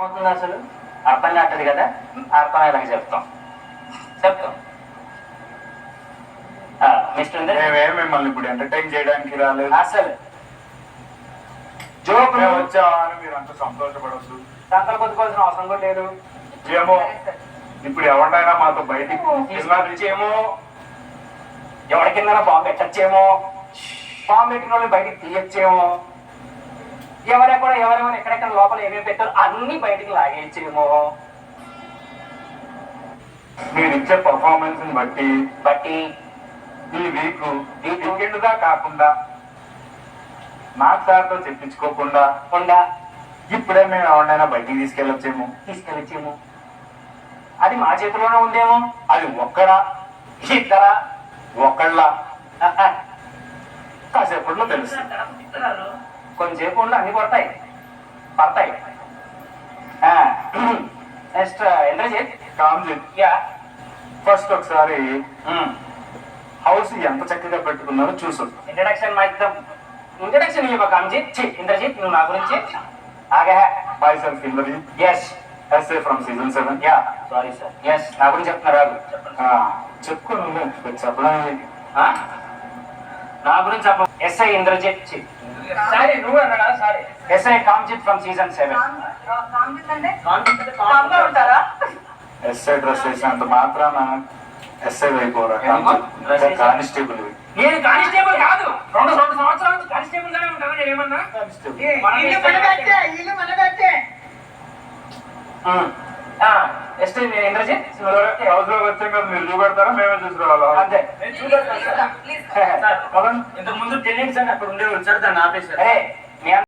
అవుతుంది అసలు అర్థం కావట్లేదు కదా. అర్థం అయ్యేలాగా చెప్తాం. మిస్టర్ మిమ్మల్ని ఇప్పుడు ఎంటర్టైన్ చేయడానికి రాలేదు. అసలు జోక్ వచ్చామని మీరు అంత సంతోషపడద్దు. సంతలు కొట్టుకోవాల్సిన అవసరం కూడా లేదు. ఏమో ఇప్పుడు ఎవరినైనా మాతో బయటికి తీసుకొచ్చేమో, ఎవరి కింద బాంబు పెట్టచ్చేమో, బాంబు పెట్టిన వాళ్ళు బయటికి తీయచ్చేమో, ఎవరెవరు ఎక్కడెక్కడ లోపల ఏమేమి పెట్టారో అన్ని బయటికి లాగేయచ్చేమో. మీరు ఇచ్చే పర్ఫార్మెన్స్ బట్టి ఈ వీకెండ్ గా కాకుండా నాకు సార్తో చెప్పించుకోకుండా ఇప్పుడే మేము ఎవరినైనా బయటికి తీసుకెళ్ళొచ్చేమో. అది మా చేతిలోనే ఉందేమో. అది ఒక్కడా ఇద్దరా ఒకళ్ళ కాసేపట్లో తెలుస్తుంది. కొంచెంసేపు ఉండి అన్ని పడతాయి. నెక్స్ట్ ఇంద్రజిత్ కామ్జిత్ ఫస్ట్ ఒకసారి హౌస్ ఎంత చక్కగా పెట్టుకున్నారో చూసు. ఇంట్రడక్షన్ ఇవ్వ కామ్జిత్. ఇంద్రజిత్ నువ్వు నా గురించి ఆగా. By self Indrajit. Yes SA from season 7. Sorry sir. Yes నా గురించి చెప్తున్నారు. చెప్పుకో నువ్వు చెప్పడం. నా గురించి చెప్ప. ఎస్ఐ ఇంద్రజిత్. సారీ నువ్వు అన్నా కదా. Sorry SI Kamjit from season 7. SI dress వేసినంత మాత్రాన ఎస్ఐ అయిపోరా? కానిస్టేబుల్. నేను కానిస్టేబుల్ కాదు. 2 సంవత్సరాల నుంచి కానిస్టేబుల్ గానే ఉంటాను. నేను ఏమన్నా ఇంద్రజిత్ హౌస్ లో వచ్చాం కదా, మీరు చూపెడతారా మేమే చూసుకోవాలా? అంతే. ఇంతకు ముందు టెనెంట్స్ అని అక్కడ ఉండేవాళ్ళు సార్, దాన్ని ఆపేశారు.